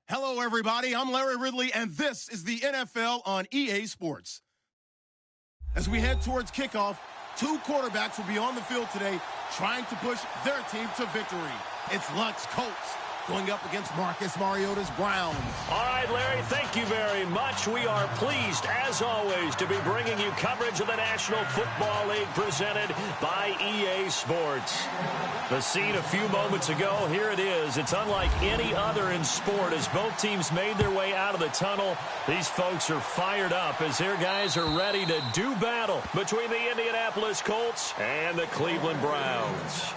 Hello, everybody. I'm Larry Ridley, and this is the NFL on EA Sports. As we head towards kickoff, two quarterbacks will be on the field today trying to push their team to victory. It's Luck's Colts going up against Marcus Mariota's Browns. All right, Larry, thank you very much. We are pleased, as always, to be bringing you coverage of the National Football League presented by EA Sports. The scene a few moments ago, here it is. It's unlike any other in sport as both teams made their way out of the tunnel. These folks are fired up as their guys are ready to do battle between the Indianapolis Colts and the Cleveland Browns.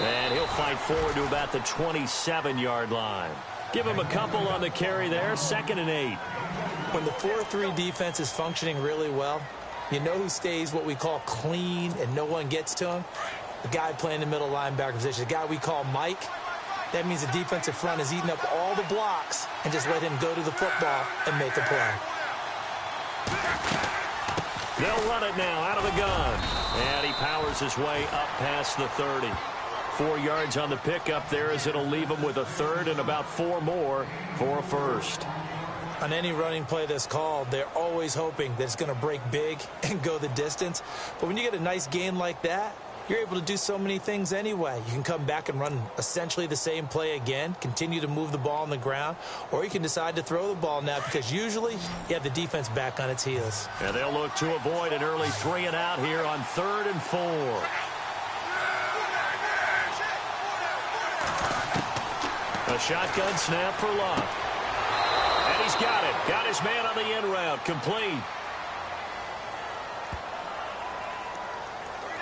And he'll fight forward to about the 27-yard line. Give him a couple on the carry there, 2nd and 8. When the 4-3 defense is functioning really well, you know who stays what we call clean and no one gets to him? The guy playing the middle linebacker position, the guy we call Mike. That means the defensive front is eating up all the blocks and just let him go to the football and make a play. They'll run it now out of the gun. And he powers his way up past the 30. 4 yards on the pickup there as it'll leave him with a third and about 4 more for a first. On any running play that's called, they're always hoping that it's going to break big and go the distance. But when you get a nice gain like that, you're able to do so many things anyway. You can come back and run essentially the same play again, continue to move the ball on the ground, or you can decide to throw the ball now because usually you have the defense back on its heels. And they'll look to avoid an early 3 and out here on 3rd and 4. A shotgun snap for Luck. And he's got it. Got his man on the end route. Complete.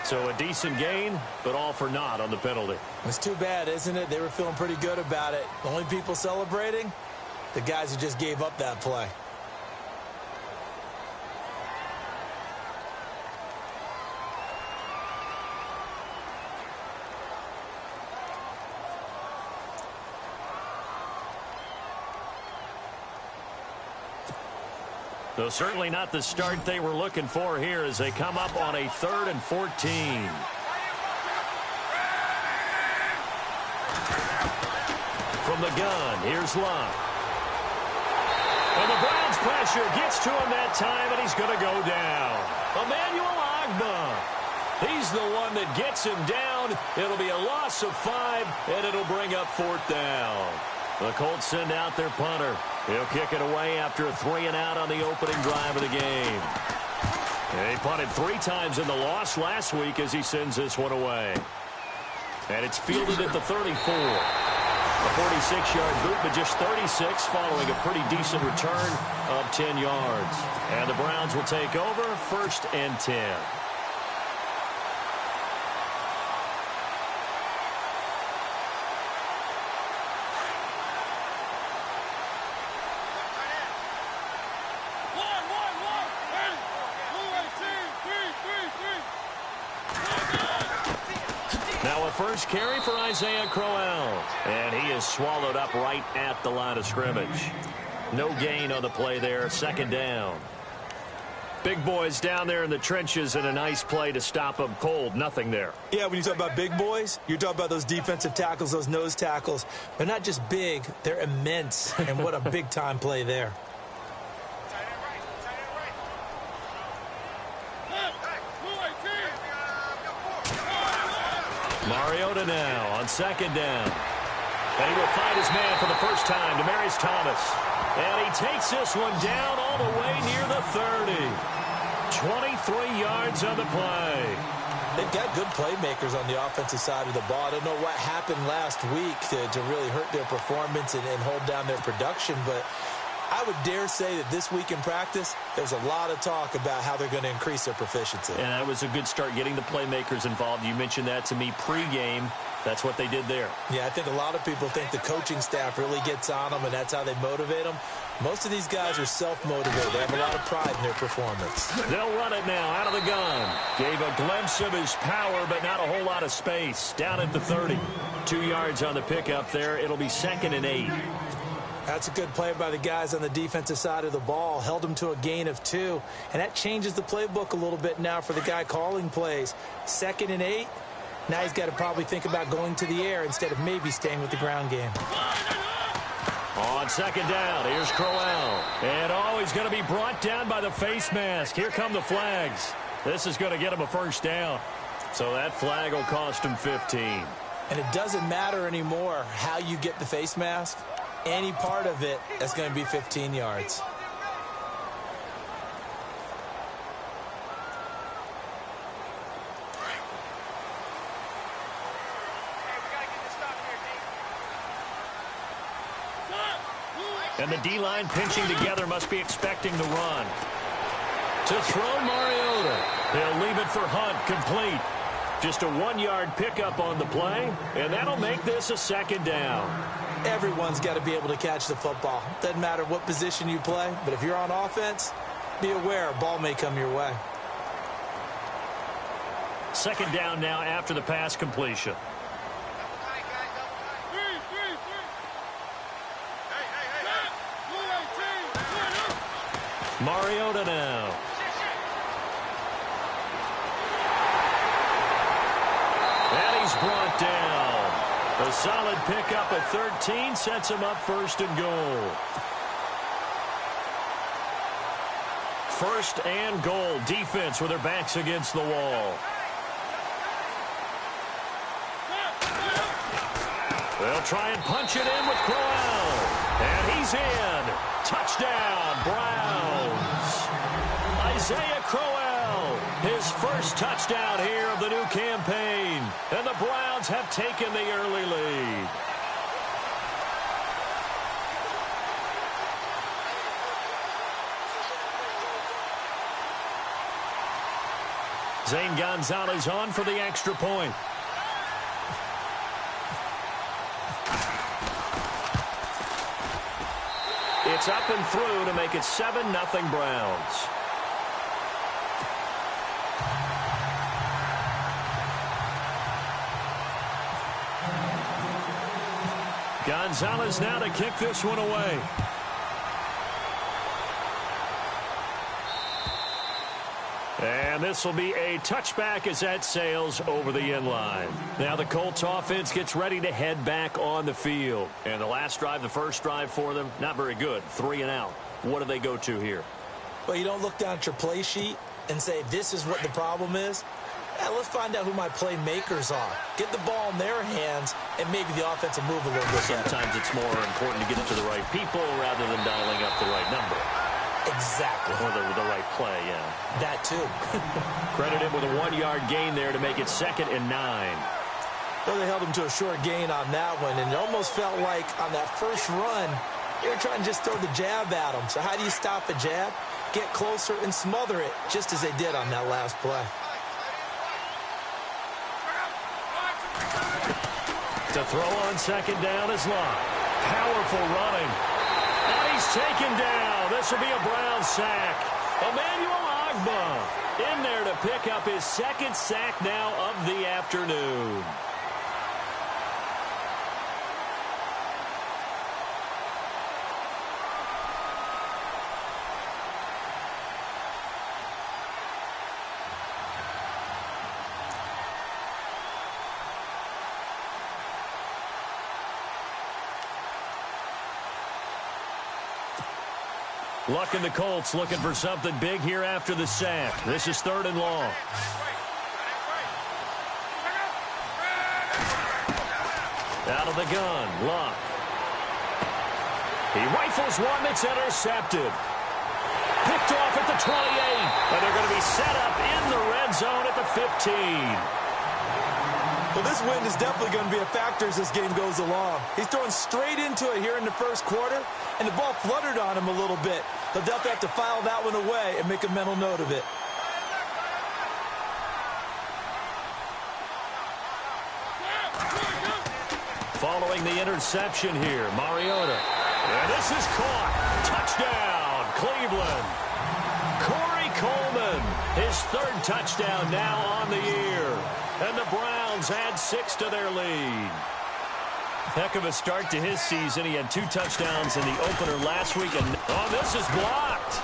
So a decent gain, but all for naught on the penalty. It's too bad, isn't it? They were feeling pretty good about it. The only people celebrating, the guys who just gave up that play. Though certainly not the start they were looking for here as they come up on a 3rd and 14. From the gun, here's Luck. And the Browns pressure gets to him that time, and he's going to go down. Emmanuel Ogbah. He's the one that gets him down. It'll be a loss of 5, and it'll bring up 4th down. The Colts send out their punter. He'll kick it away after a 3 and out on the opening drive of the game. He punted 3 times in the loss last week as he sends this one away. And it's fielded at the 34. A 46-yard boot, but just 36 following a pretty decent return of 10 yards. And the Browns will take over 1st and 10. Now a first carry for Isaiah Crowell. And he is swallowed up right at the line of scrimmage. No gain on the play there. 2nd down. Big boys down there in the trenches and a nice play to stop them cold. Nothing there. Yeah, when you talk about big boys, you're talking about those defensive tackles, those nose tackles. They're not just big, they're immense. And what a big-time play there. Mariota now on 2nd down. And he will find his man for the first time, Demaryius Thomas. And he takes this one down all the way near the 30. 23 yards on the play. They've got good playmakers on the offensive side of the ball. I don't know what happened last week to really hurt their performance and hold down their production, but I would dare say that this week in practice, there's a lot of talk about how they're going to increase their proficiency. And that was a good start, getting the playmakers involved. You mentioned that to me pregame. That's what they did there. Yeah, I think a lot of people think the coaching staff really gets on them, and that's how they motivate them. Most of these guys are self-motivated. They have a lot of pride in their performance. They'll run it now out of the gun. Gave a glimpse of his power, but not a whole lot of space. Down at the 30. 2 yards on the pickup there. It'll be 2nd and 8. That's a good play by the guys on the defensive side of the ball. Held them to a gain of 2. And that changes the playbook a little bit now for the guy calling plays. 2nd and 8. Now he's got to probably think about going to the air instead of maybe staying with the ground game. On 2nd down, here's Crowell. And he's going to be brought down by the face mask. Here come the flags. This is going to get him a 1st down. So that flag will cost him 15. And it doesn't matter anymore how you get the face mask. Any part of it, that's going to be 15 yards. And the D-line pinching together, must be expecting the run. To throw Mariota. He'll leave it for Hunt, complete. Just a 1-yard pickup on the play, and that'll make this a 2nd down. Everyone's got to be able to catch the football. Doesn't matter what position you play, but if you're on offense, be aware a ball may come your way. 2nd down now after the pass completion. Mariota now. And he's brought down. A solid pickup at 13 sets him up 1st and goal. 1st and goal. Defense with their backs against the wall. They'll try and punch it in with Crowell. And he's in. Touchdown, Browns. Isaiah Crowell, his 1st touchdown here of the new campaign. And the Browns have taken the early lead. Zane Gonzalez on for the extra point. It's up and through to make it 7-0 Browns. Gonzalez now to kick this one away. And this will be a touchback as that sails over the end line. Now the Colts offense gets ready to head back on the field. And the last drive, the first drive for them, not very good. 3 and out. What do they go to here? Well, you don't look down at your play sheet and say, this is what the problem is. Let's find out who my playmakers are. Get the ball in their hands, and maybe the offense will move a little bit better. Sometimes it's more important to get it to the right people rather than dialing up the right number. Exactly. Or the right play, yeah. That too. Credited with a 1-yard gain there to make it 2nd and 9. Well, they held him to a short gain on that one, and it almost felt like on that first run, they were trying to just throw the jab at him. So how do you stop a jab? Get closer and smother it, just as they did on that last play. To throw on 2nd down is Locke. Powerful running. And he's taken down. This will be a Brown sack. Emmanuel Ogbah in there to pick up his 2nd sack now of the afternoon. Luck and the Colts looking for something big here after the sack. This is 3rd and long. Out of the gun, Luck. He rifles one that's intercepted. Picked off at the 28. And they're going to be set up in the red zone at the 15. Well, this wind is definitely going to be a factor as this game goes along. He's throwing straight into it here in the first quarter, and the ball fluttered on him a little bit. He'll definitely have to file that one away and make a mental note of it. Following the interception here, Mariota. And this is caught. Touchdown, Cleveland. Corey Coleman, his third touchdown now on the year. And the Browns add 6 to their lead. Heck of a start to his season. He had 2 touchdowns in the opener last week. And oh, this is blocked.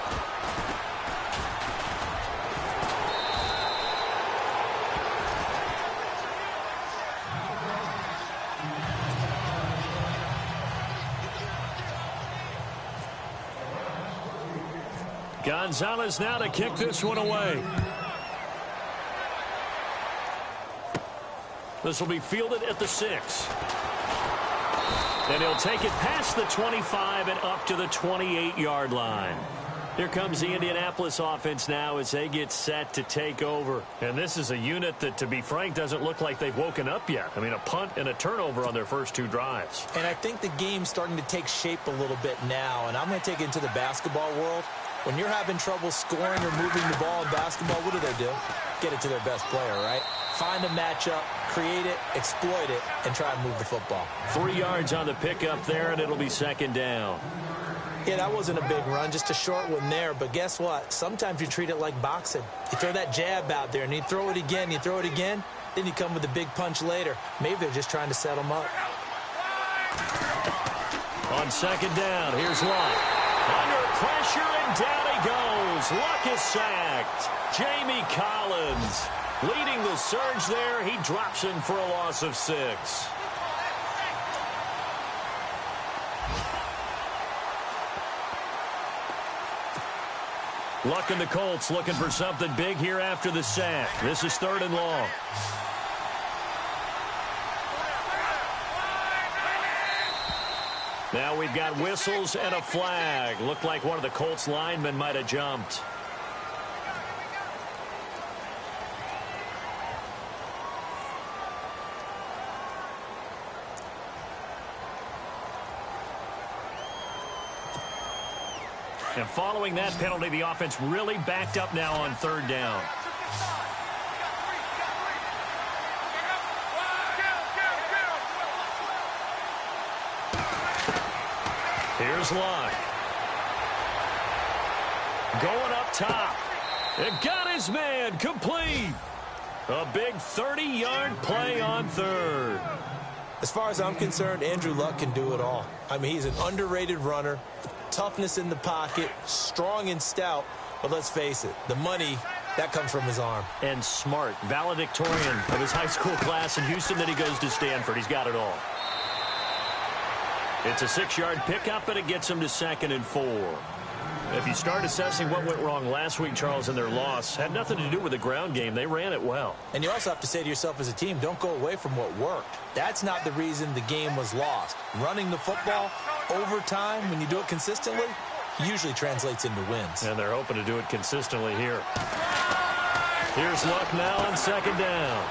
Gonzalez now to kick this one away. This will be fielded at the 6. And he'll take it past the 25 and up to the 28-yard line. Here comes the Indianapolis offense now as they get set to take over. And this is a unit that, to be frank, doesn't look like they've woken up yet. I mean, a punt and a turnover on their first 2 drives. And I think the game's starting to take shape a little bit now. And I'm going to take it into the basketball world. When you're having trouble scoring or moving the ball in basketball, what do? Get it to their best player, right? Find a matchup, create it, exploit it, and try and move the football. 3 yards on the pickup there, and it'll be second down. Yeah, that wasn't a big run, just a short one there. But guess what? Sometimes you treat it like boxing. You throw that jab out there, and you throw it again, then you come with a big punch later. Maybe they're just trying to set them up. On second down, here's Luck. Under pressure, and down he goes. Luck is sacked. Jamie Collins leading the surge there. He drops him for a loss of 6. Luck and the Colts looking for something big here after the sack. This is 3rd and long. Now we've got whistles and a flag. Looked like one of the Colts linemen might have jumped. And following that penalty, the offense really backed up now on 3rd down. Here's Luck. Going up top. It got his man complete. A big 30-yard play on 3rd. As far as I'm concerned, Andrew Luck can do it all. I mean, he's an underrated runner. Toughness in the pocket, strong and stout. But let's face it, the money, that comes from his arm. And smart, valedictorian of his high school class in Houston. Then he goes to Stanford. He's got it all. It's a 6-yard pickup, and it gets him to 2nd and 4. If you start assessing what went wrong last week, Charles, in their loss, had nothing to do with the ground game. They ran it well. And you also have to say to yourself as a team, don't go away from what worked. That's not the reason the game was lost. Running the football over time, when you do it consistently, usually translates into wins. And they're hoping to do it consistently here. Here's Luck now on 2nd down.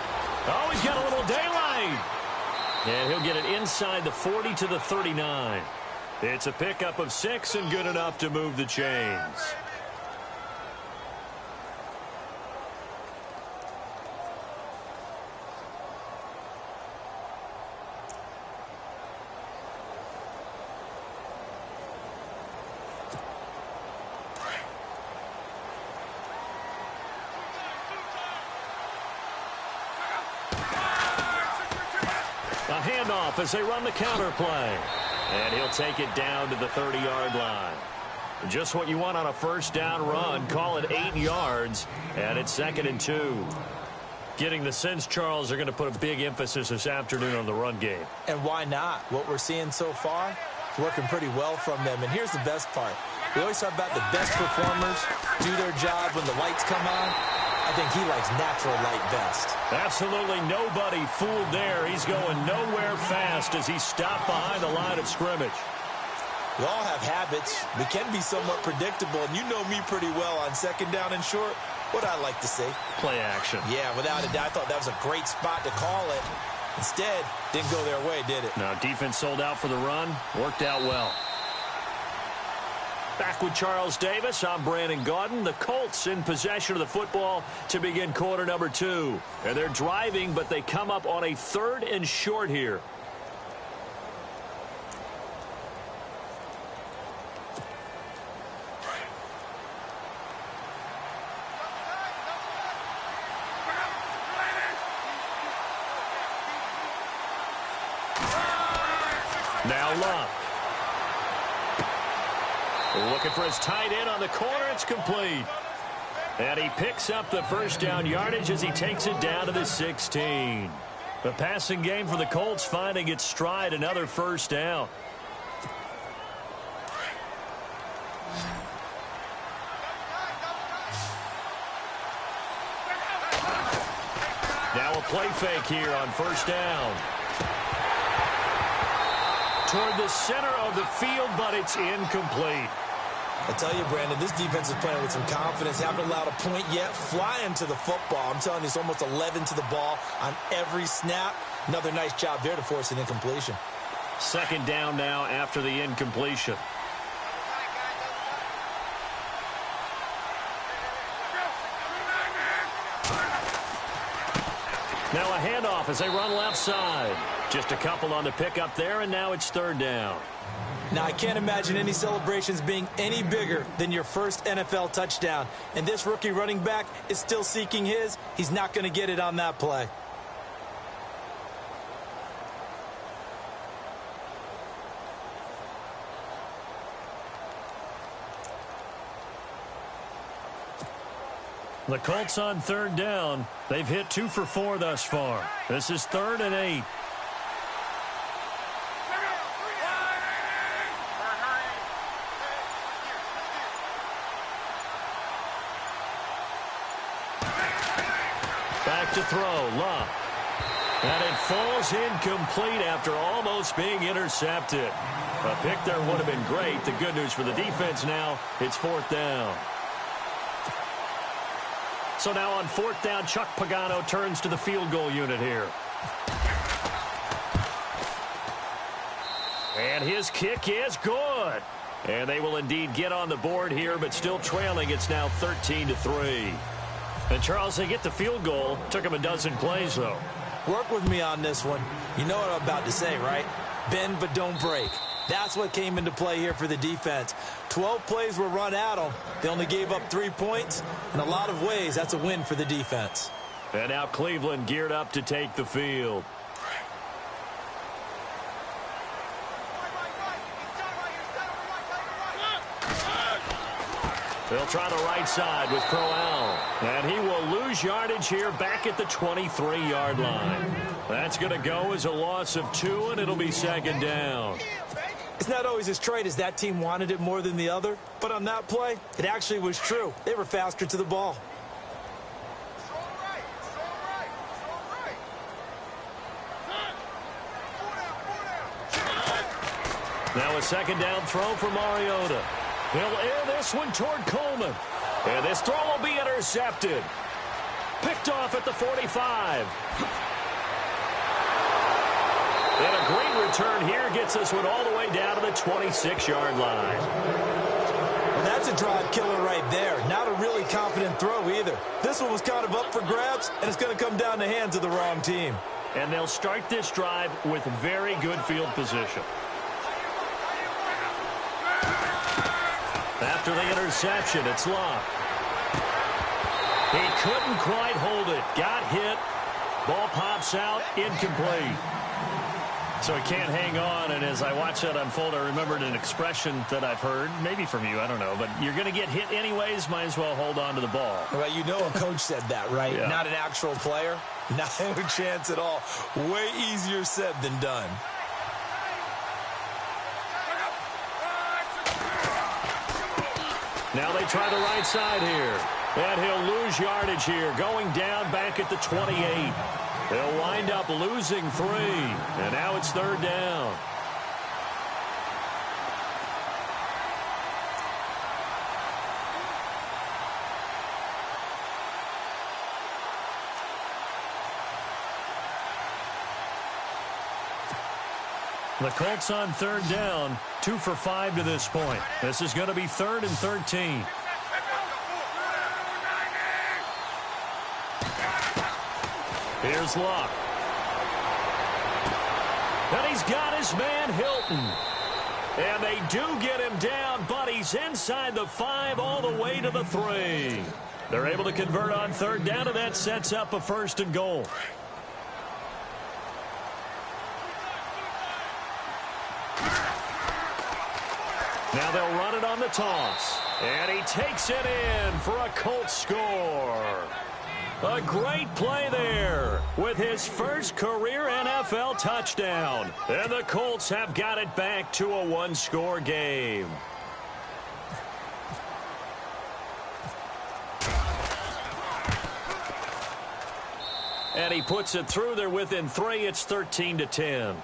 Oh, he's got a little daylight. And he'll get it inside the 40 to the 39. It's a pickup of 6 and good enough to move the chains. A handoff as they run the counter play. And he'll take it down to the 30-yard line. Just what you want on a first down run. Call it 8 yards, and it's 2nd and 2. Getting the sense, Charles, they're going to put a big emphasis this afternoon on the run game. And why not? What we're seeing so far is working pretty well from them. And here's the best part. We always talk about the best performers do their job when the lights come on. I think he likes natural light best. Absolutely nobody fooled there. He's going nowhere fast as he stopped behind the line of scrimmage. We all have habits. We can be somewhat predictable, and you know me pretty well on 2nd down and short. What I like to see. Play action. Yeah, without a doubt. I thought that was a great spot to call it. Instead, didn't go their way, did it? Now, defense sold out for the run. Worked out well. Back with Charles Davis, I'm Brandon Gaudin. The Colts in possession of the football to begin quarter number 2. And they're driving, but they come up on a 3rd and short here. Now Luck. Looking for his tight end on the corner. It's complete. And he picks up the first down yardage as he takes it down to the 16. The passing game for the Colts finding its stride. Another first down. Now a play fake here on first down. Toward the center of the field, but it's incomplete. I tell you, Brandon, this defense is playing with some confidence. Haven't allowed a point yet. Flying to the football. I'm telling you, it's almost 11 to the ball on every snap. Another nice job there to force an incompletion. Second down now after the incompletion. Now a handoff as they run left side. Just a couple on the pickup there, and now it's third down. Now, I can't imagine any celebrations being any bigger than your first NFL touchdown. And this rookie running back is still seeking his. He's not going to get it on that play. The Colts on third down. They've hit 2 for 4 thus far. This is 3rd and 8. Back to throw, Luck. And it falls incomplete after almost being intercepted. A pick there would have been great. The good news for the defense now, it's 4th down. So now on 4th down, Chuck Pagano turns to the field goal unit here. And his kick is good. And they will indeed get on the board here, but still trailing. It's now 13-3. And, Charles, they get the field goal. Took them a dozen plays, though. Work with me on this one. You know what I'm about to say, right? Bend but don't break. That's what came into play here for the defense. 12 plays were run at them. They only gave up 3 points. In a lot of ways, that's a win for the defense. And now Cleveland geared up to take the field. They'll try the right side with Crowell. And he will lose yardage here back at the 23-yard line. That's going to go as a loss of 2, and it'll be 2nd down. It's not always as straight as that team wanted it more than the other. But on that play, it actually was true. They were faster to the ball. Now a 2nd down throw for Mariota. He'll air this one toward Coleman. And this throw will be intercepted. Picked off at the 45. And a great return here gets this one all the way down to the 26-yard line. Well, that's a drive killer right there. Not a really confident throw either. This one was kind of up for grabs, and it's going to come down the hands of the wrong team. And they'll start this drive with very good field position. After the interception, it's Luck. He couldn't quite hold it. Got hit. Ball pops out. Incomplete. So he can't hang on. And as I watch that unfold, I remembered an expression that I've heard, maybe from you, I don't know. But you're going to get hit anyways. Might as well hold on to the ball. Well, you know a coach said that, right? Yeah. Not an actual player. Not a chance at all. Way easier said than done. Now they try the right side here. And he'll lose yardage here, going down back at the 28. They'll wind up losing 3. And now it's 3rd down. The Colts on third down, 2 for 5 to this point. This is going to be 3rd and 13. Here's Luck. And he's got his man Hilton. And they do get him down, but he's inside the 5 all the way to the 3. They're able to convert on third down, and that sets up a 1st and goal. Now they'll run it on the toss. And he takes it in for a Colts score. A great play there with his first career NFL touchdown. And the Colts have got it back to a 1-score game. And he puts it through. They're within 3. It's 13-10.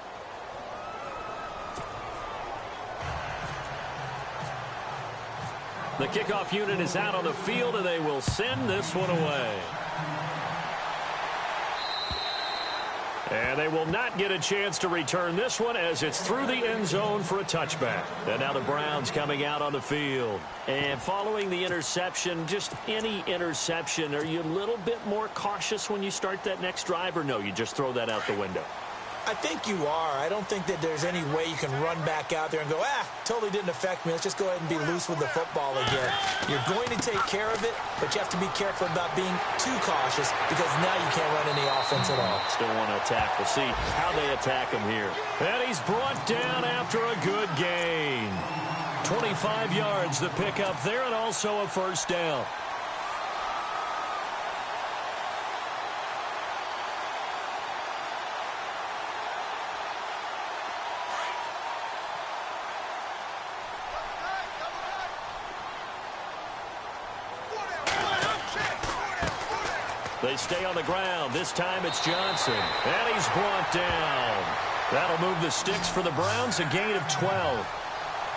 The kickoff unit is out on the field, and they will send this one away. And they will not get a chance to return this one as it's through the end zone for a touchback. And now the Browns coming out on the field. And following the interception, just any interception, are you a little bit more cautious when you start that next drive, or no, you just throw that out the window? I think you are. I don't think that there's any way you can run back out there and go, totally didn't affect me. Let's just go ahead and be loose with the football again. You're going to take care of it, but you have to be careful about being too cautious because now you can't run any offense at all. Still want to attack. We'll see how they attack him here. And he's brought down after a good gain. 25 yards the pickup there, and also a 1st down. They stay on the ground. This time it's Johnson. And he's brought down. That'll move the sticks for the Browns, a gain of 12.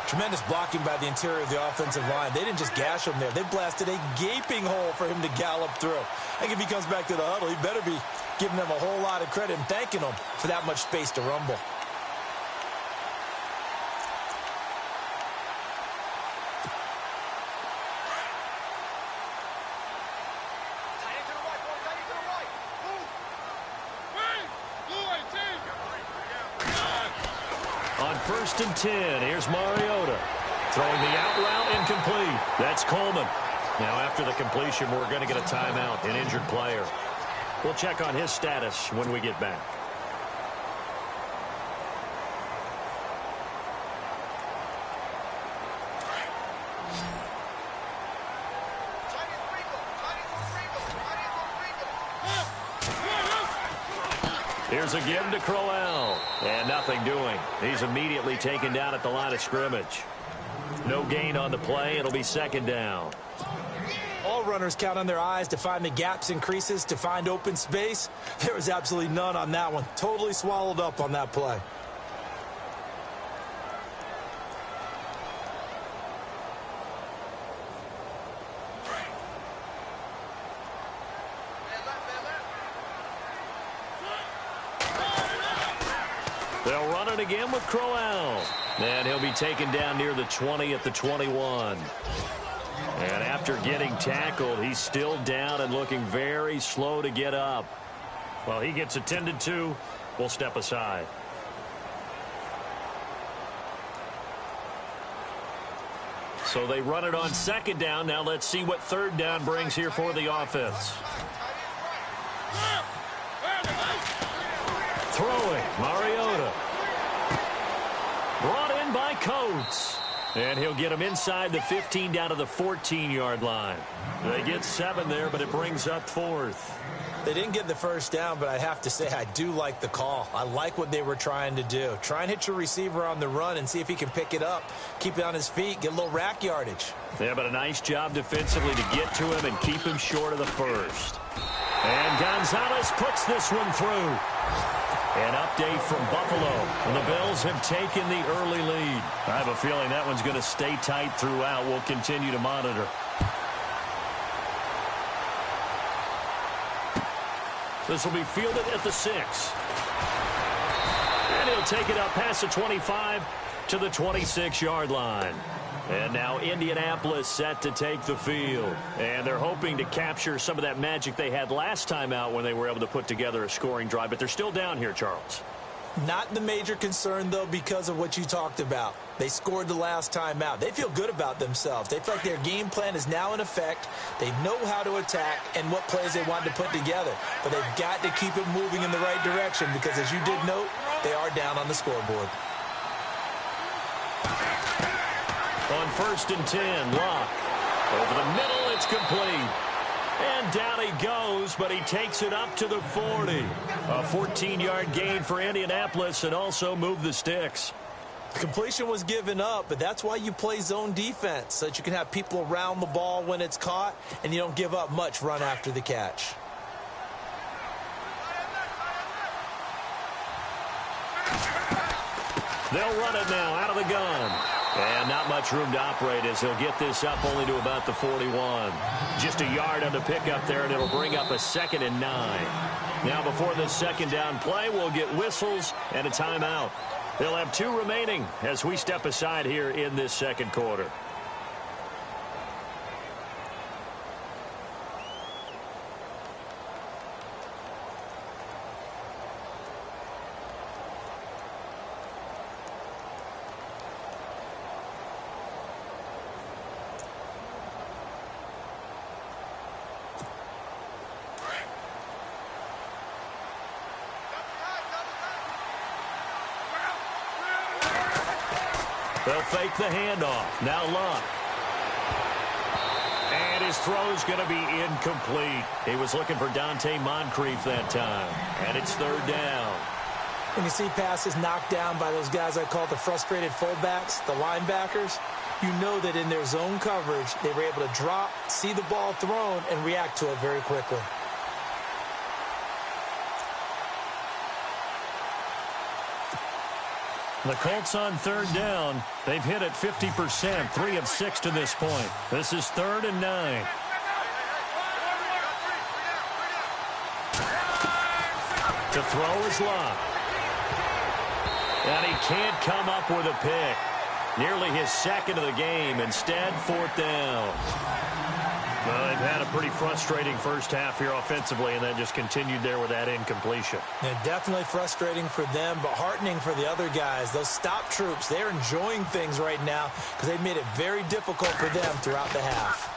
Tremendous blocking by the interior of the offensive line. They didn't just gash him there. They blasted a gaping hole for him to gallop through. I think if he comes back to the huddle, he better be giving them a whole lot of credit and thanking them for that much space to rumble. On 1st and 10, here's Mariota. Throwing the out route incomplete. That's Coleman. Now after the completion, we're going to get a timeout, an injured player. We'll check on his status when we get back. Here's a give to Crowell. And nothing doing. He's immediately taken down at the line of scrimmage. No gain on the play. It'll be 2nd down. All runners count on their eyes to find the gaps and creases, to find open space. There was absolutely none on that one. Totally swallowed up on that play. They'll run it again with Crowell. And he'll be taken down near the 20 at the 21. And after getting tackled, he's still down and looking very slow to get up. Well, he gets attended to. We'll step aside. So they run it on 2nd down. Now let's see what 3rd down brings here for the offense. Throwing, Mariota. Brought in by Coates. And he'll get him inside the 15 down to the 14-yard line. They get 7 there, but it brings up 4th. They didn't get the 1st down, but I have to say I do like the call. I like what they were trying to do. Try and hit your receiver on the run and see if he can pick it up. Keep it on his feet, get a little rack yardage. Yeah, but a nice job defensively to get to him and keep him short of the 1st. And Gonzalez puts this one through. An update from Buffalo. And the Bills have taken the early lead. I have a feeling that one's going to stay tight throughout. We'll continue to monitor. This will be fielded at the 6. And he'll take it up past the 25 to the 26-yard line. And now Indianapolis set to take the field. And they're hoping to capture some of that magic they had last time out when they were able to put together a scoring drive. But they're still down here, Charles. Not the major concern, though, because of what you talked about. They scored the last time out. They feel good about themselves. They feel like their game plan is now in effect. They know how to attack and what plays they want to put together. But they've got to keep it moving in the right direction because, as you did note, they are down on the scoreboard. On 1st and 10, Locke. Over the middle, it's complete. And down he goes, but he takes it up to the 40. A 14-yard gain for Indianapolis and also move the sticks. Completion was given up, but that's why you play zone defense, so that you can have people around the ball when it's caught, and you don't give up much run after the catch. They'll run it now out of the gun. And not much room to operate as he'll get this up only to about the 41. Just a yard on the pickup there, and it'll bring up a 2nd and 9. Now before the second down play, we'll get whistles and a timeout. They'll have 2 remaining as we step aside here in this second quarter. They'll fake the handoff. Now Locke. And his throw's going to be incomplete. He was looking for Dante Moncrief that time. And it's 3rd down. When you see passes knocked down by those guys I call the frustrated fullbacks, the linebackers, you know that in their zone coverage, they were able to drop, see the ball thrown, and react to it very quickly. The Colts on 3rd down. They've hit it 50%, 3 of 6 to this point. This is 3rd and 9. To throw is Locke. And he can't come up with a pick. Nearly his 2nd of the game. Instead, 4th down. Well, they've had a pretty frustrating first half here offensively, and then just continued there with that incompletion. Yeah, definitely frustrating for them, but heartening for the other guys. Those stop troops, they're enjoying things right now because they've made it very difficult for them throughout the half.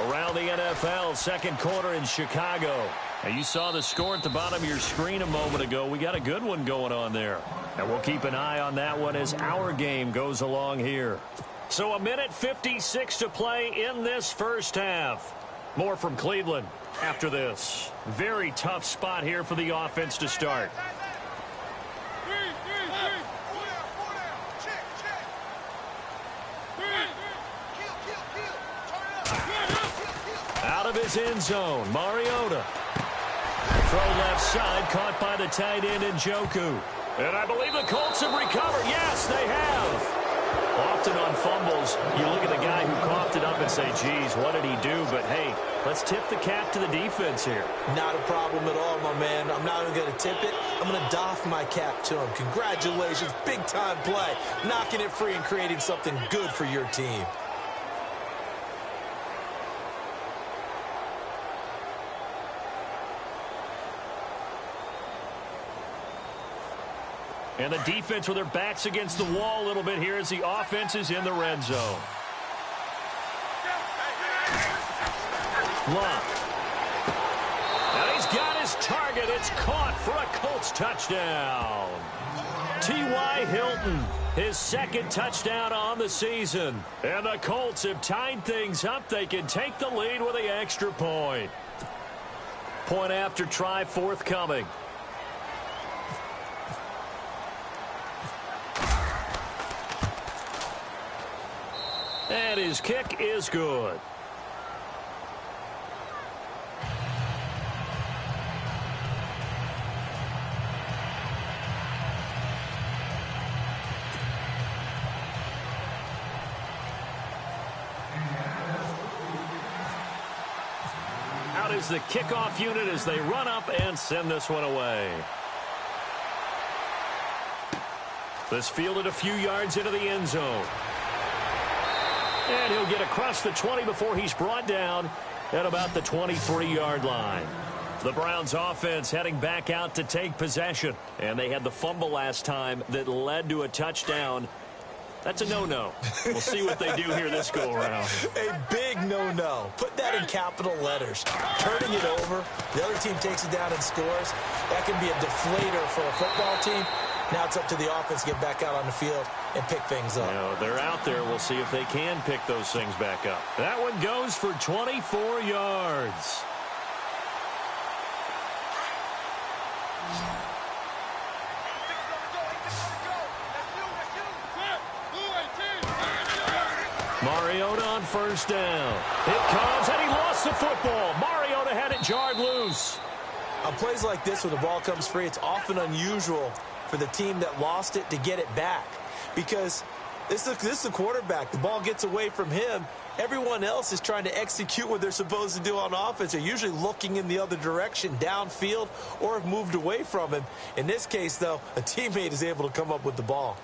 Around the NFL, second quarter in Chicago. Now, you saw the score at the bottom of your screen a moment ago. We got a good one going on there. And we'll keep an eye on that one as our game goes along here. So 1:56 to play in this first half. More from Cleveland after this. Very tough spot here for the offense to start. Out of his end zone, Mariota. Throw left side, caught by the tight end Njoku. And I believe the Colts have recovered. Yes, they have. Often on fumbles, you look at the guy who coughed it up and say, geez, what did he do? But, hey, let's tip the cap to the defense here. Not a problem at all, my man. I'm not even going to tip it. I'm going to doff my cap to him. Congratulations, big-time play. Knocking it free and creating something good for your team. And the defense with their backs against the wall a little bit here as the offense is in the red zone. Locke. Now he's got his target. It's caught for a Colts touchdown. T.Y. Hilton, his 2nd touchdown on the season. And the Colts have tied things up. They can take the lead with the extra point. Point after try forthcoming. And his kick is good. Out is the kickoff unit as they run up and send this one away. This fielded a few yards into the end zone. And he'll get across the 20 before he's brought down at about the 23-yard line. The Browns offense heading back out to take possession. And they had the fumble last time that led to a touchdown. That's a no-no. We'll see what they do here this go-around. A big no-no. Put that in capital letters. Turning it over, the other team takes it down and scores. That can be a deflator for a football team. Now it's up to the offense to get back out on the field and pick things up. No, they're out there. We'll see if they can pick those things back up. That one goes for 24 yards. Mariota on first down. It comes, and he lost the football. Mariota had it jarred loose. On plays like this, when the ball comes free, it's often unusual for the team that lost it to get it back. Because this is the quarterback. The ball gets away from him. Everyone else is trying to execute what they're supposed to do on offense. They're usually looking in the other direction, downfield, or have moved away from him. In this case, though, a teammate is able to come up with the ball.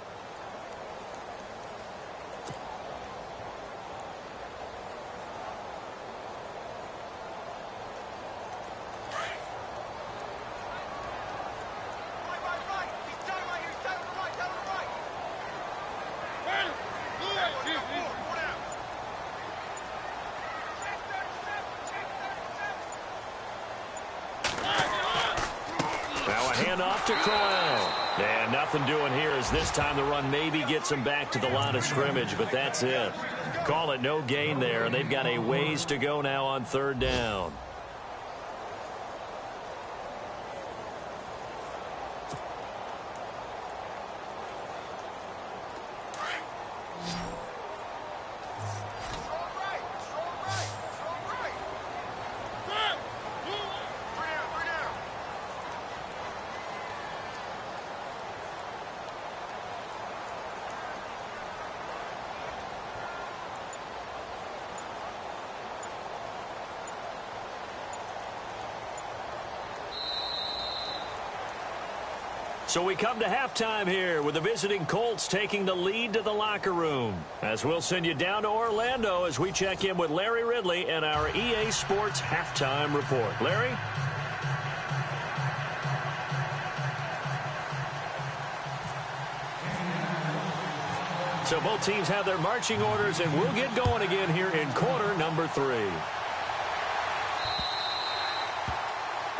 To Crowell. And nothing doing here as this time the run maybe gets him back to the line of scrimmage, but that's it. Call it no gain there, and they've got a ways to go now on third down. So we come to halftime here with the visiting Colts taking the lead to the locker room. As we'll send you down to Orlando as we check in with Larry Ridley and our EA Sports halftime report. Larry? So both teams have their marching orders, and we'll get going again here in quarter number 3.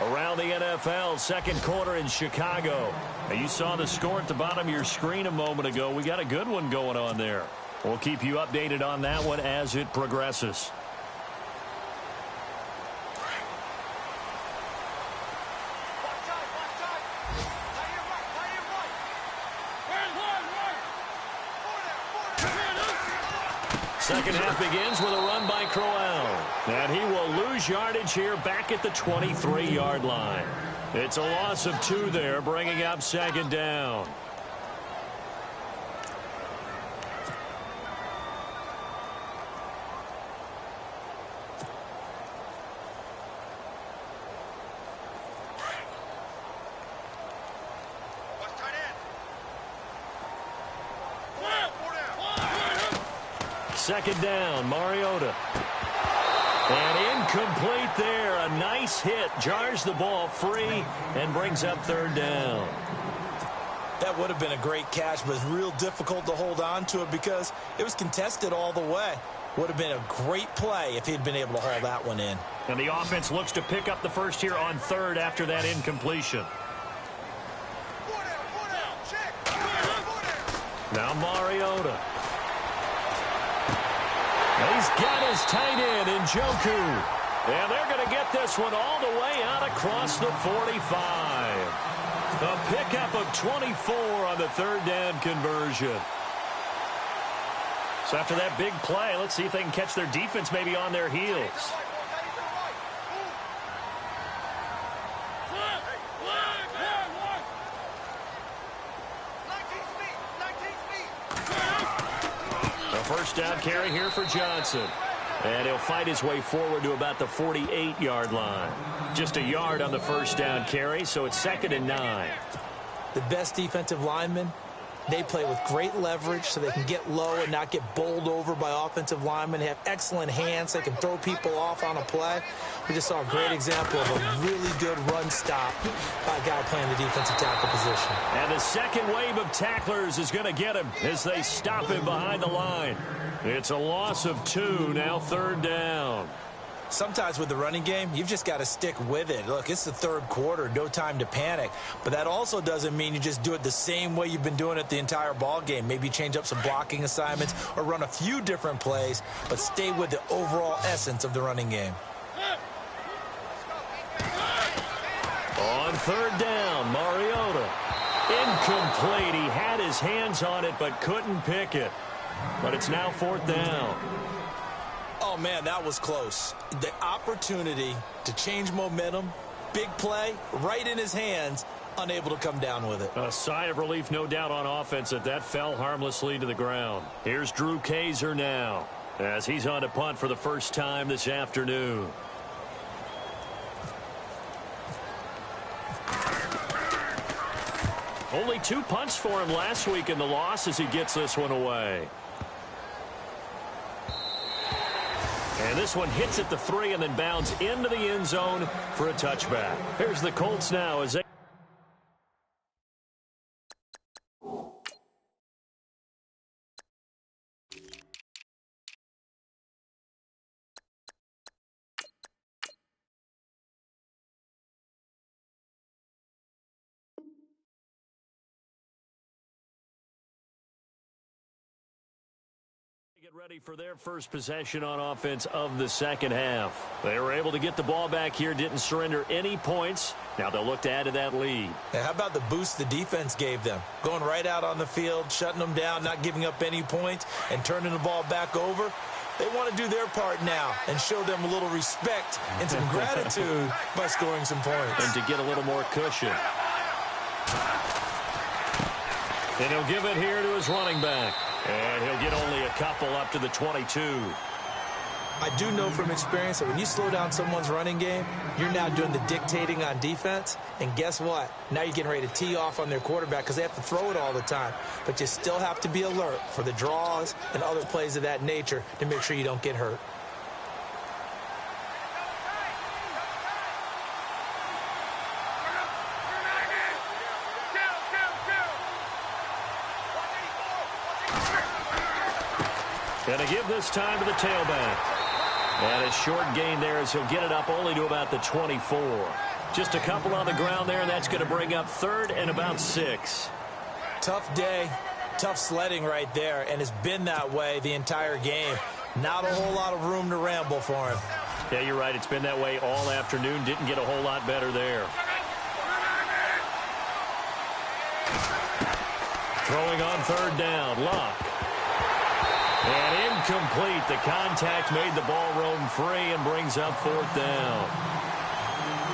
Around the NFL, second quarter in Chicago. Now, you saw the score at the bottom of your screen a moment ago. We got a good one going on there. We'll keep you updated on that one as it progresses. Second half begins with a run by Crowell. And he will lose yardage here back at the 23-yard line. It's a loss of 2 there, bringing up second down. Second down, Mariota. And incomplete there. A nice hit. Jars the ball free and brings up third down. That would have been a great catch, but it's real difficult to hold on to it because it was contested all the way. Would have been a great play if he'd been able to haul that one in. And the offense looks to pick up the first here on third after that incompletion. Now Mariota. He's got his tight end in Njoku. And they're going to get this one all the way out across the 45. A pickup of 24 on the third down conversion. So after that big play, let's see if they can catch their defense maybe on their heels. First down carry here for Johnson. And he'll fight his way forward to about the 48-yard line. Just a yard on the first down carry, so it's 2nd and 9. The best defensive lineman They play with great leverage so they can get low and not get bowled over by offensive linemen. They have excellent hands. They can throw people off on a play. We just saw a great example of a really good run stop by a guy playing the defensive tackle position. And the second wave of tacklers is going to get him as they stop him behind the line. It's a loss of 2, now 3rd down. Sometimes with the running game, you've just got to stick with it. Look, it's the 3rd quarter, no time to panic. But that also doesn't mean you just do it the same way you've been doing it the entire ball game. Maybe change up some blocking assignments or run a few different plays, but stay with the overall essence of the running game. On 3rd down, Mariota. Incomplete. He had his hands on it but couldn't pick it. But it's now 4th down. Oh, man, that was close. The opportunity to change momentum, big play, right in his hands, unable to come down with it. A sigh of relief, no doubt, on offense that fell harmlessly to the ground. Here's Drew Kaiser now as he's on to punt for the first time this afternoon. Only 2 punts for him last week in the loss as he gets this one away. And this one hits at the 3 and then bounds into the end zone for a touchback. Here's the Colts now as they... get ready for their first possession on offense of the second half. They were able to get the ball back here, didn't surrender any points. Now they'll look to add to that lead. Now, how about the boost the defense gave them? Going right out on the field, shutting them down, not giving up any points, and turning the ball back over. They want to do their part now and show them a little respect and some gratitude by scoring some points. And to get a little more cushion. And he'll give it here to his running back. And he'll get only a couple up to the 22. I do know from experience that when you slow down someone's running game, you're now doing the dictating on defense. And guess what? Now you're getting ready to tee off on their quarterback because they have to throw it all the time. But you still have to be alert for the draws and other plays of that nature to make sure you don't get hurt. And to give this time to the tailback. And a short gain there as he'll get it up only to about the 24. Just a couple on the ground there, and that's going to bring up 3rd and about 6. Tough day, tough sledding right there, and it's been that way the entire game. Not a whole lot of room to ramble for him. Yeah, you're right. It's been that way all afternoon. Didn't get a whole lot better there. Throwing on 3rd down, Luck. And incomplete. The contact made the ball roam free and brings up 4th down.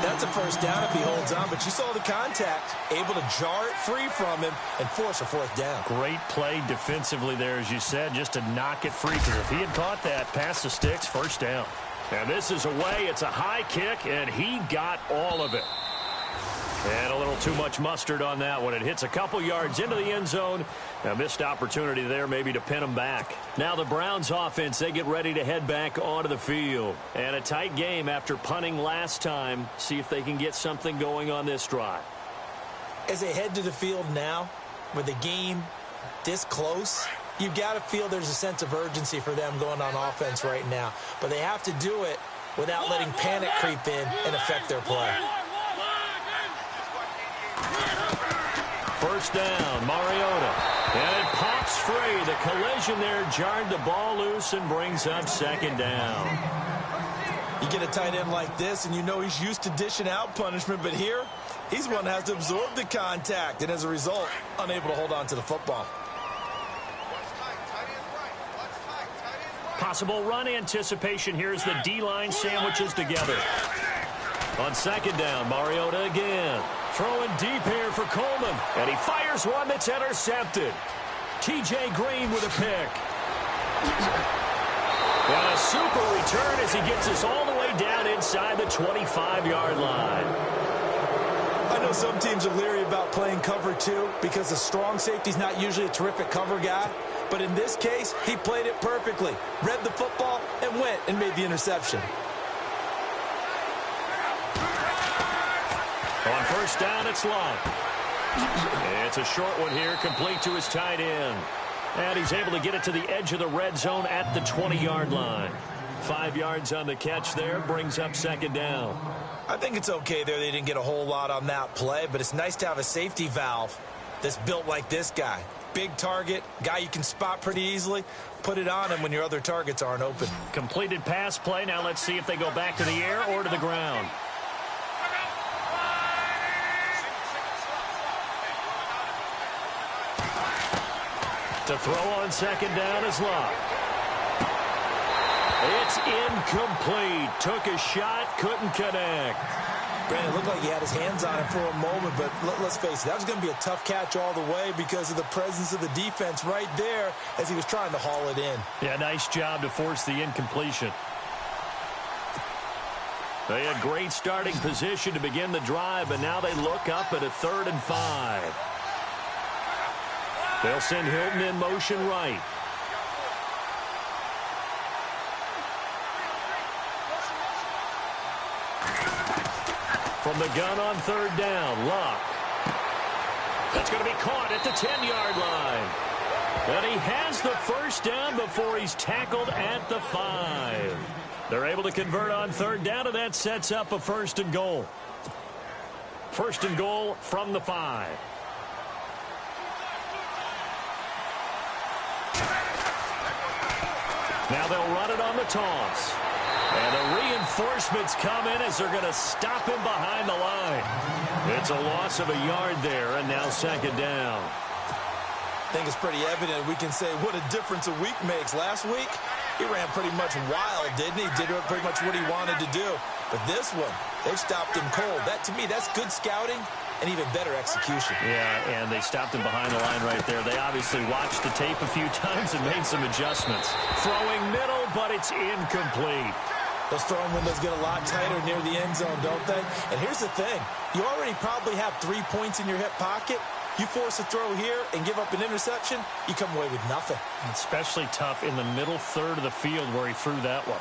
That's a first down if he holds on, but you saw the contact. Able to jar it free from him and force a 4th down. Great play defensively there, as you said, just to knock it free. Because if he had caught that, past the sticks, 1st down. And this is away. It's a high kick, and he got all of it. And a little too much mustard on that one. It hits a couple yards into the end zone. A missed opportunity there maybe to pin them back. Now the Browns offense, they get ready to head back onto the field. And a tight game after punting last time. See if they can get something going on this drive. As they head to the field now, with the game this close, you've got to feel there's a sense of urgency for them going on offense right now. But they have to do it without letting panic creep in and affect their play. 1st down, Mariota. And it pops free. The collision there jarred the ball loose and brings up 2nd down. You get a tight end like this, and you know he's used to dishing out punishment, but here, he's one that has to absorb the contact, and as a result, unable to hold on to the football. Possible run anticipation here as the D-line sandwiches together. On 2nd down, Mariota again. Throwing deep here for Coleman. And he fires one that's intercepted. T.J. Green with a pick. And a super return as he gets us all the way down inside the 25-yard line. know some teams are leery about playing cover 2 because the strong safety's not usually a terrific cover guy. But in this case, he played it perfectly. Read the football and went and made the interception. On first down, it's Love. It's a short one here, complete to his tight end. And he's able to get it to the edge of the red zone at the 20-yard line. 5 yards on the catch there, brings up second down. I think it's okay there. They didn't get a whole lot on that play, but it's nice to have a safety valve that's built like this guy. Big target, guy you can spot pretty easily. Put it on him when your other targets aren't open. Completed pass play. Now let's see if they go back to the air or to the ground. To throw on second down is Love. It's incomplete. Took a shot, couldn't connect. Brandon, it looked like he had his hands on it for a moment, but let's face it, that was going to be a tough catch all the way because of the presence of the defense right there as he was trying to haul it in. Yeah, nice job to force the incompletion. They had great starting position to begin the drive, but now they look up at a 3rd and 5. They'll send Hilton in motion right. From the gun on 3rd down, Luck. That's going to be caught at the 10-yard line. And he has the first down before he's tackled at the 5. They're able to convert on 3rd down, and that sets up a 1st and goal. 1st and goal from the 5. Now they'll run it on the toss. And the reinforcements come in as they're going to stop him behind the line. It's a loss of a yard there, and now second down. I think it's pretty evident we can say what a difference a week makes. Last week, he ran pretty much wild, didn't he? Did pretty much what he wanted to do. But this one, they've stopped him cold. That, to me, that's good scouting and even better execution. Yeah, and they stopped him behind the line right there. They obviously watched the tape a few times and made some adjustments. Throwing middle, but it's incomplete. Those throwing windows get a lot tighter near the end zone, don't they? And here's the thing. You already probably have 3 points in your hip pocket. You force a throw here and give up an interception, you come away with nothing. Especially tough in the middle third of the field where he threw that one.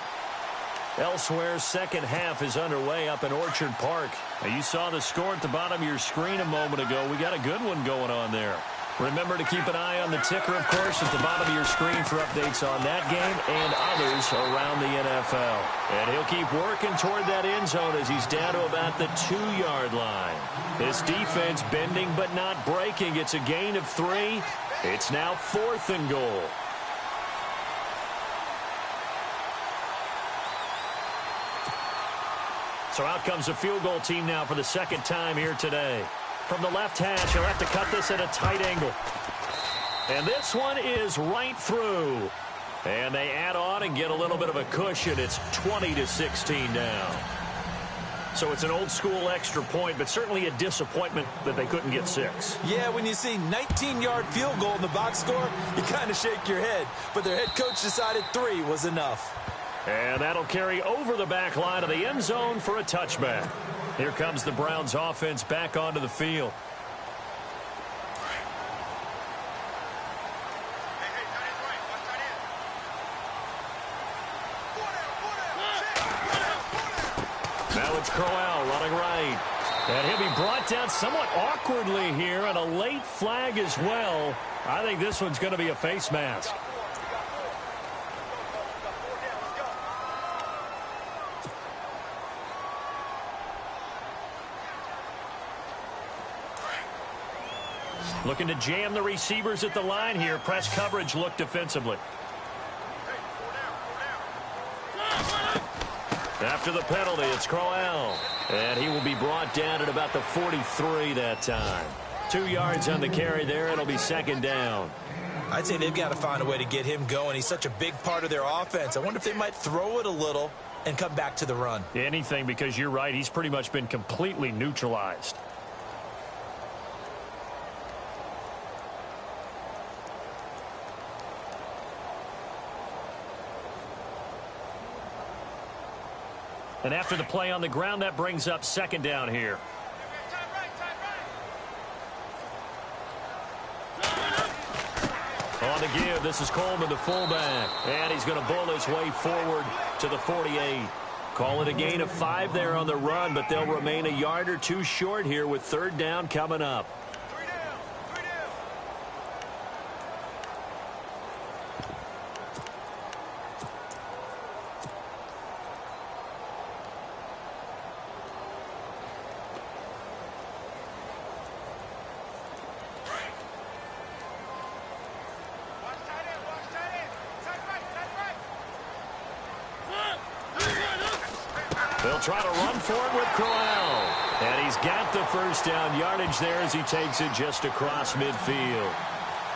Elsewhere, second half is underway up in Orchard Park. Now, you saw the score at the bottom of your screen a moment ago. We got a good one going on there. Remember to keep an eye on the ticker, of course, at the bottom of your screen for updates on that game and others around the NFL. And he'll keep working toward that end zone as he's down to about the 2-yard line. This defense bending but not breaking. It's a gain of 3. It's now 4th and goal. So out comes the field goal team now for the second time here today. From the left hash, he'll have to cut this at a tight angle. And this one is right through. And they add on and get a little bit of a cushion. It's 20-16 now. So it's an old-school extra point, but certainly a disappointment that they couldn't get 6. Yeah, when you see 19-yard field goal in the box score, you kind of shake your head. But their head coach decided 3 was enough. And that'll carry over the back line of the end zone for a touchback. Here comes the Browns offense back onto the field. Now it's Crowell running right. And he'll be brought down somewhat awkwardly here, and a late flag as well. I think this one's going to be a face mask. Looking to jam the receivers at the line here. Press coverage look defensively. After the penalty, it's Crowell. And he will be brought down at about the 43 that time. 2 yards on the carry there. It'll be second down. I'd say they've got to find a way to get him going. He's such a big part of their offense. I wonder if they might throw it a little and come back to the run. Anything, because you're right. He's pretty much been completely neutralized. And after the play on the ground, that brings up second down here. On the give, this is Coleman, the fullback. And he's going to bull his way forward to the 48. Call it a gain of 5 there on the run, but they'll remain a yard or two short here with third down coming up. They'll try to run for it with Crowell. And he's got the first down yardage there as he takes it just across midfield.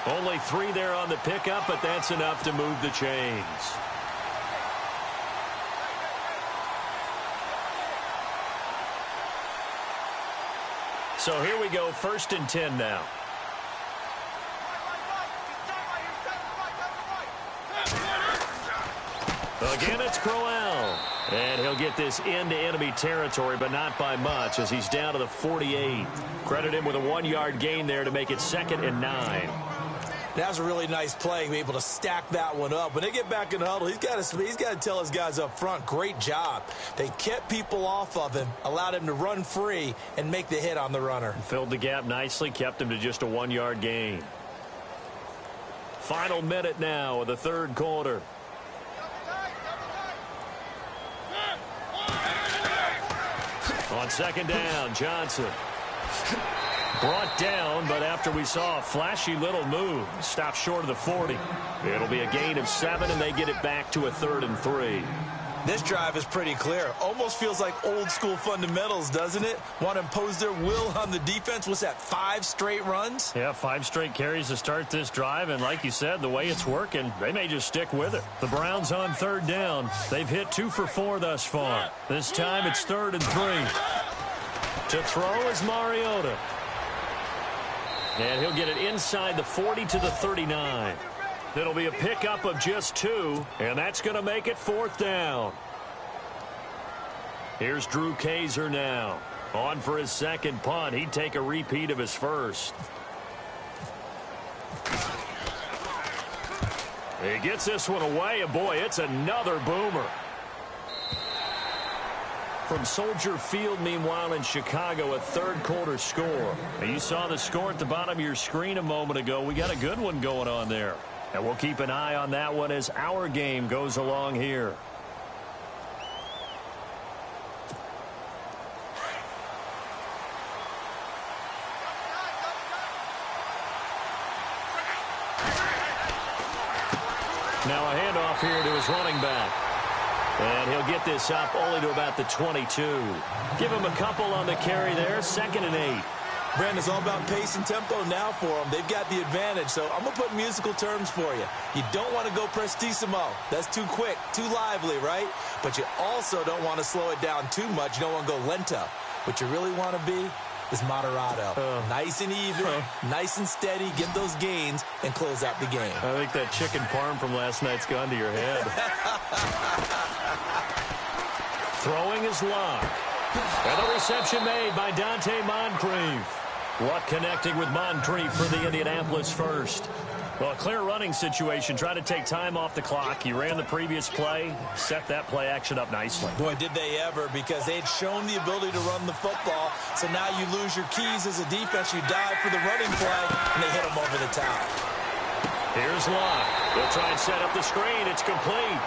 Only 3 there on the pickup, but that's enough to move the chains. So here we go, 1st and 10 now. Again, it's Crowell. And he'll get this into enemy territory, but not by much as he's down to the 48. Credit him with a 1-yard gain there to make it 2nd and 9. That was a really nice play, be able to stack that one up. When they get back in the huddle, he's got to tell his guys up front, great job. They kept people off of him, allowed him to run free and make the hit on the runner. Filled the gap nicely, kept him to just a 1-yard gain. Final minute now of the 3rd quarter. On 2nd down, Johnson. Brought down, but after we saw a flashy little move, stopped short of the 40. It'll be a gain of 7, and they get it back to a 3rd and 3. This drive is pretty clear. Almost feels like old school fundamentals, doesn't it? Want to impose their will on the defense. What's that, 5 straight runs? Yeah, 5 straight carries to start this drive, and like you said, the way it's working, they may just stick with it. The Browns on 3rd down. They've hit 2 for 4 thus far. This time it's 3rd and 3. To throw is Mariota. And he'll get it inside the 40 to the 39. It'll be a pickup of just 2, and that's going to make it 4th down. Here's Drew Kaiser now. On for his 2nd punt. He'd take a repeat of his first. He gets this one away, and boy, it's another boomer. From Soldier Field, meanwhile, in Chicago, a 3rd quarter score. You saw the score at the bottom of your screen a moment ago. We got a good one going on there. And we'll keep an eye on that one as our game goes along here. Now a handoff here to his running back. And he'll get this up only to about the 22. Give him a couple on the carry there. 2nd and 8. Brandon, it's all about pace and tempo now for them. They've got the advantage, so I'm going to put musical terms for you. You don't want to go prestissimo. That's too quick, too lively, right? But you also don't want to slow it down too much. You don't want to go lento. What you really want to be is moderato. Nice and even, nice and steady, get those gains, and close out the game. I think that chicken parm from last night's gone to your head. Throwing is Luck. And a reception made by Dante Moncrief. Luck connecting with Moncrief for the Indianapolis first. Well, a clear running situation. Try to take time off the clock. He ran the previous play, set that play action up nicely. Boy, did they ever, because they had shown the ability to run the football. So now you lose your keys as a defense. You dive for the running play, and they hit him over the top. Here's Luck. They'll try and set up the screen. It's complete.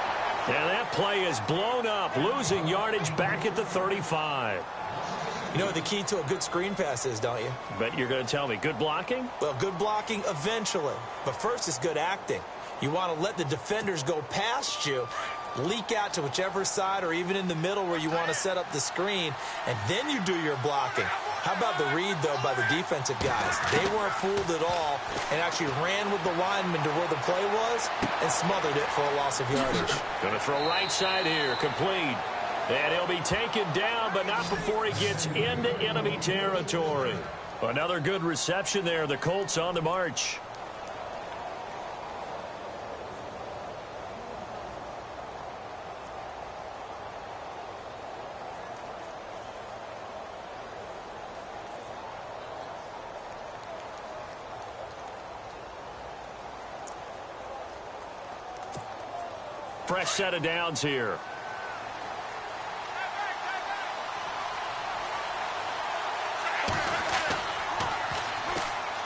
And that play is blown up, losing yardage back at the 35. You know what the key to a good screen pass is, don't you? Bet you're going to tell me. Good blocking? Well, good blocking eventually. But first is good acting. You want to let the defenders go past you, leak out to whichever side or even in the middle where you want to set up the screen, and then you do your blocking. How about the read, though, by the defensive guys? They weren't fooled at all and actually ran with the lineman to where the play was and smothered it for a loss of yardage. Going to throw right side here, complete. And he'll be taken down, but not before he gets into enemy territory. Another good reception there. The Colts on the march. fresh set of downs here.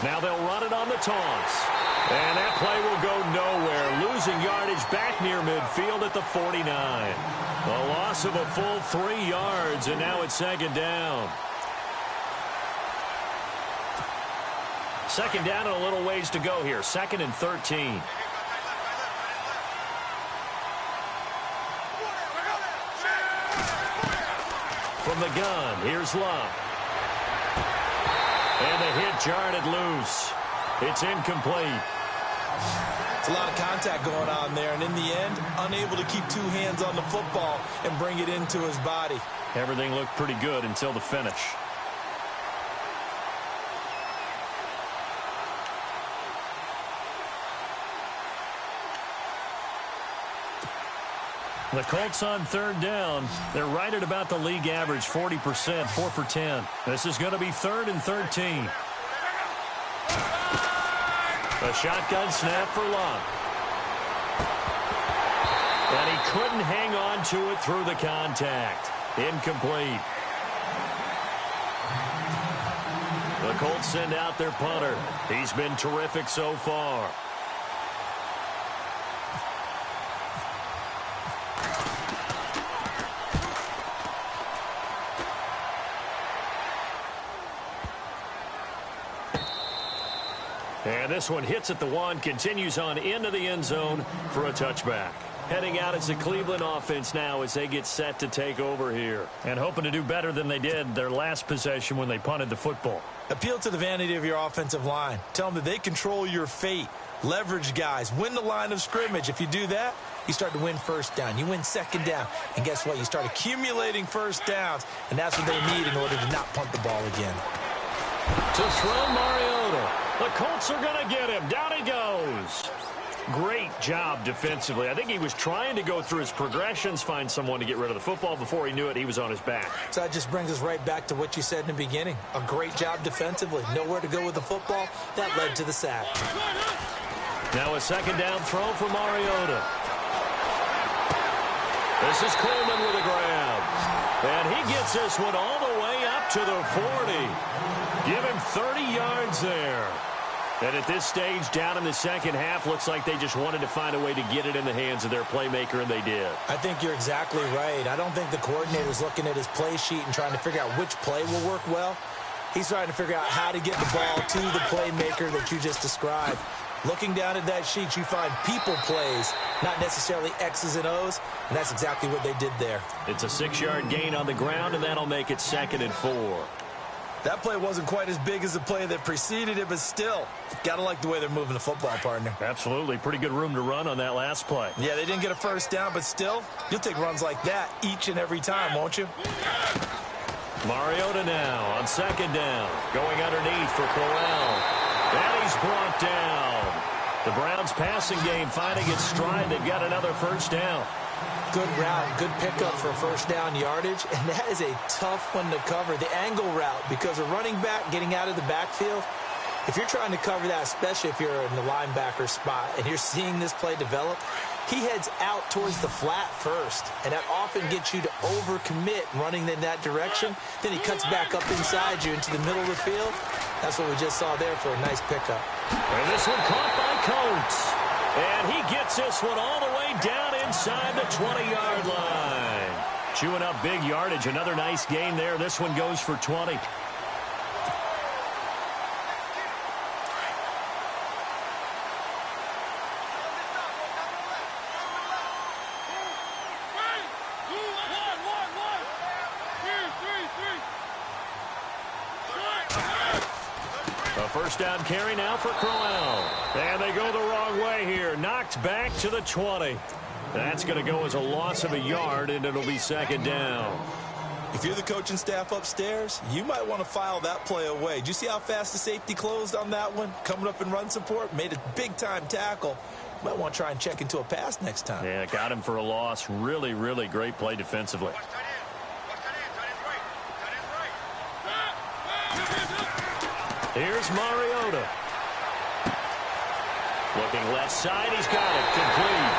Now they'll run it on the taunts. And that play will go nowhere. Losing yardage back near midfield at the 49. A loss of a full 3 yards, and now it's second down. Second down and a little ways to go here. 2nd and 13. From the gun, here's Luck. And the hit jarred loose. It's incomplete. It's a lot of contact going on there, and in the end, unable to keep 2 hands on the football and bring it into his body. Everything looked pretty good until the finish. The Colts on 3rd down. They're right at about the league average, 40%, 4 for 10. This is going to be 3rd and 13. A shotgun snap for Luck. And he couldn't hang on to it through the contact. Incomplete. The Colts send out their punter. He's been terrific so far. And this one hits at the 1, continues on into the end zone for a touchback. Heading out as the Cleveland offense now as they get set to take over here. And hoping to do better than they did their last possession when they punted the football. Appeal to the vanity of your offensive line. Tell them that they control your fate. Leverage guys. Win the line of scrimmage. If you do that, you start to win first down. You win second down. And guess what? You start accumulating first downs. And that's what they need in order to not punt the ball again. To throw Mariota. The Colts are going to get him. Down he goes. Great job defensively. I think he was trying to go through his progressions, find someone to get rid of the football. Before he knew it, he was on his back. So that just brings us right back to what you said in the beginning. A great job defensively. Nowhere to go with the football. That led to the sack. Now a second down throw for Mariota. This is Coleman with a grab. And he gets this one all the way up to the 40. Give him 30 yards there. And at this stage, down in the second half, looks like they just wanted to find a way to get it in the hands of their playmaker, and they did. I think you're exactly right. I don't think the coordinator's looking at his play sheet and trying to figure out which play will work well. He's trying to figure out how to get the ball to the playmaker that you just described. Looking down at that sheet, you find people plays, not necessarily X's and O's, and that's exactly what they did there. It's a 6-yard gain on the ground, and that'll make it 2nd and 4. That play wasn't quite as big as the play that preceded it, but still, got to like the way they're moving the football, partner. Absolutely. Pretty good room to run on that last play. Yeah, they didn't get a first down, but still, you'll take runs like that each and every time, won't you? Mariota now on 2nd down. Going underneath for Crowell. And he's brought down. The Browns passing game finding its stride. They've got another first down. Good route, good pickup for first down yardage, and that is a tough one to cover. The angle route, because a running back getting out of the backfield, if you're trying to cover that, especially if you're in the linebacker spot and you're seeing this play develop, he heads out towards the flat first, and that often gets you to overcommit running in that direction. Then he cuts back up inside you into the middle of the field. That's what we just saw there for a nice pickup. And this one caught by Coates. And he gets this one all the way down inside the 20-yard line. Chewing up big yardage. Another nice gain there. This one goes for 20. First down carry now for Crowell. And they go the wrong way here. Knocked back to the 20. That's going to go as a loss of a yard, and it'll be 2nd down. If you're the coaching staff upstairs, you might want to file that play away. Did you see how fast the safety closed on that one? Coming up in run support, made a big-time tackle. You might want to try and check into a pass next time. Yeah, got him for a loss. Really, really great play defensively. Here's Mariota. Looking left side, he's got it. Complete.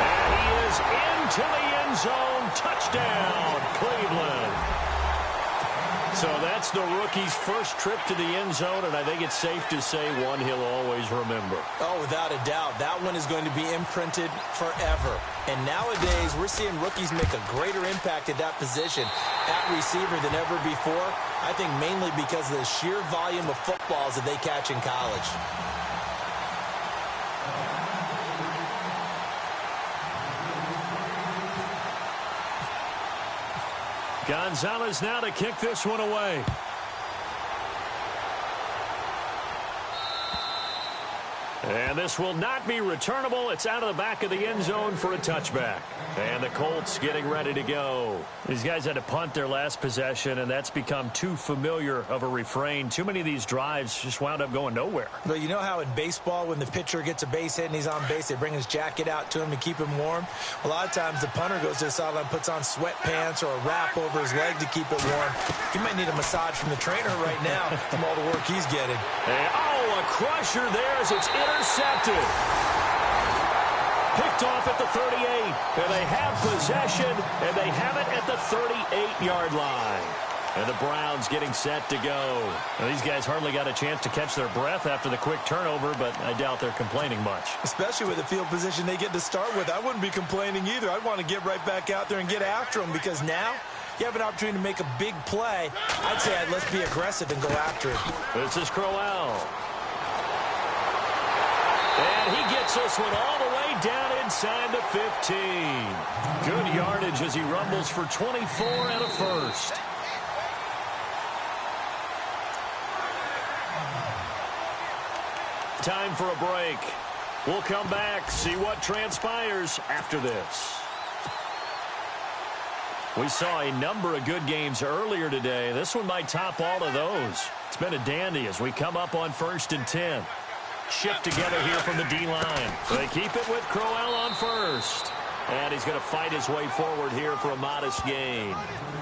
And he is into the end zone. Touchdown, Cleveland. So that's the rookie's first trip to the end zone, and I think it's safe to say one he'll always remember. Oh, without a doubt. That one is going to be imprinted forever. And nowadays, we're seeing rookies make a greater impact at that position at receiver than ever before. I think mainly because of the sheer volume of footballs that they catch in college. Gonzalez now to kick this one away. And this will not be returnable. It's out of the back of the end zone for a touchback. And the Colts getting ready to go. These guys had to punt their last possession, and that's become too familiar of a refrain. Too many of these drives just wound up going nowhere. But you know how in baseball, when the pitcher gets a base hit and he's on base, they bring his jacket out to him to keep him warm? A lot of times the punter goes to the sideline, puts on sweatpants or a wrap over his leg to keep it warm. He might need a massage from the trainer right now from all the work he's getting. And, a crusher there as it's intercepted. Picked off at the 38. And they have possession, and they have it at the 38-yard line. And the Browns getting set to go. Now, these guys hardly got a chance to catch their breath after the quick turnover, but I doubt they're complaining much. Especially with the field position they get to start with. I wouldn't be complaining either. I'd want to get right back out there and get after them, because now you have an opportunity to make a big play. I'd say let's be aggressive and go after it. This is Crowell. And he gets this one all the way down inside the 15. Good yardage as he rumbles for 24 and a first. Time for a break. We'll come back, see what transpires after this. We saw a number of good games earlier today. This one might top all of those. It's been a dandy as we come up on 1st and 10. Shift together here from the D-line. They keep it with Crowell on first. And he's going to fight his way forward here for a modest gain.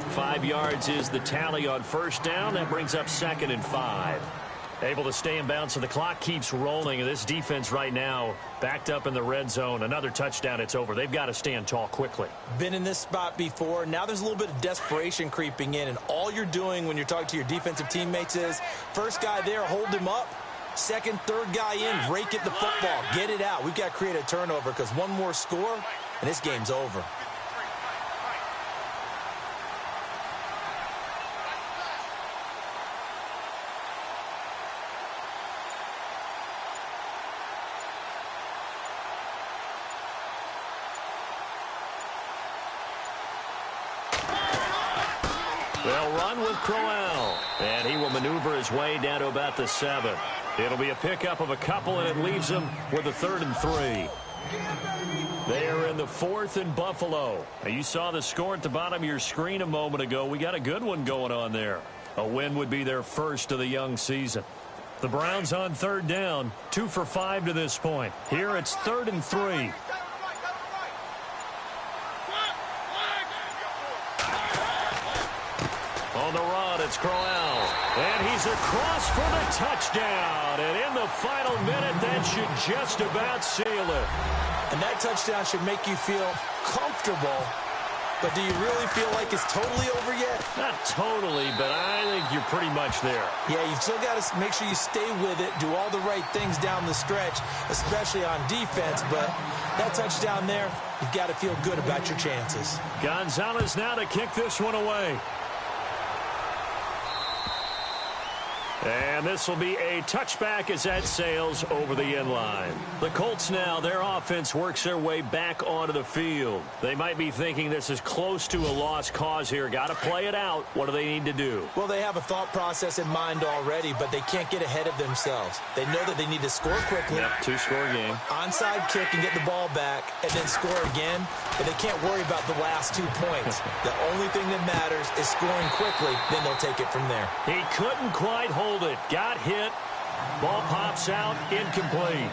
5 yards is the tally on first down. That brings up 2nd and 5. Able to stay in bounds, so the clock keeps rolling. And this defense right now backed up in the red zone. Another touchdown, it's over. They've got to stand tall quickly. Been in this spot before. Now there's a little bit of desperation creeping in. And all you're doing when you're talking to your defensive teammates is, first guy there, hold him up. Second, third guy in, rake at the football. Get it out. We've got to create a turnover because one more score, and this game's over. They'll run with Crowell, and he will maneuver his way down to about the 7. It'll be a pickup of a couple, and it leaves him with a 3rd and 3. They are in the 4th in Buffalo. Now, you saw the score at the bottom of your screen a moment ago. We got a good one going on there. A win would be their first of the young season. The Browns on 3rd down, 2 for 5 to this point. Here it's 3rd and 3. On the run, it's Crowell. And he's across for the touchdown. And in the final minute, that should just about seal it. And that touchdown should make you feel comfortable. But do you really feel like it's totally over yet? Not totally, but I think you're pretty much there. Yeah, you've still got to make sure you stay with it, do all the right things down the stretch, especially on defense. But that touchdown there, you've got to feel good about your chances. Gonzalez now to kick this one away. And this will be a touchback as that sails over the end line. The Colts now, their offense works their way back onto the field. They might be thinking this is close to a lost cause here. Got to play it out. What do they need to do? Well, they have a thought process in mind already, but they can't get ahead of themselves. They know that they need to score quickly. Yep, 2-score game. Onside kick and get the ball back, and then score again. But they can't worry about the last 2 points. The only thing that matters is scoring quickly. Then they'll take it from there. He couldn't quite hold it. Got hit. Ball pops out. Incomplete.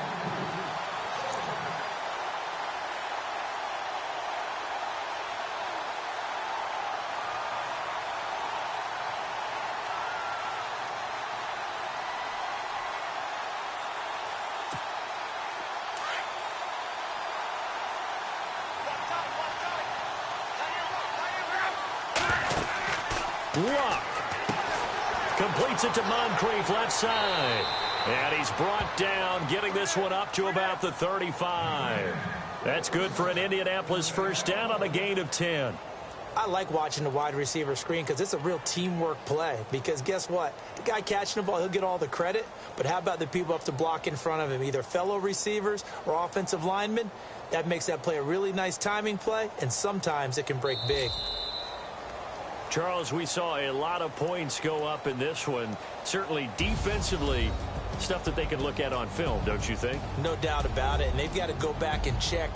Luck completes it to Moncrief, left side. And he's brought down, getting this one up to about the 35. That's good for an Indianapolis first down on a gain of 10. I like watching the wide receiver screen because it's a real teamwork play. Because guess what? The guy catching the ball, he'll get all the credit. But how about the people up to block in front of him, either fellow receivers or offensive linemen? That makes that play a really nice timing play, and sometimes it can break big. Charles, we saw a lot of points go up in this one. Certainly defensively, stuff that they can look at on film, don't you think? No doubt about it, and they've got to go back and check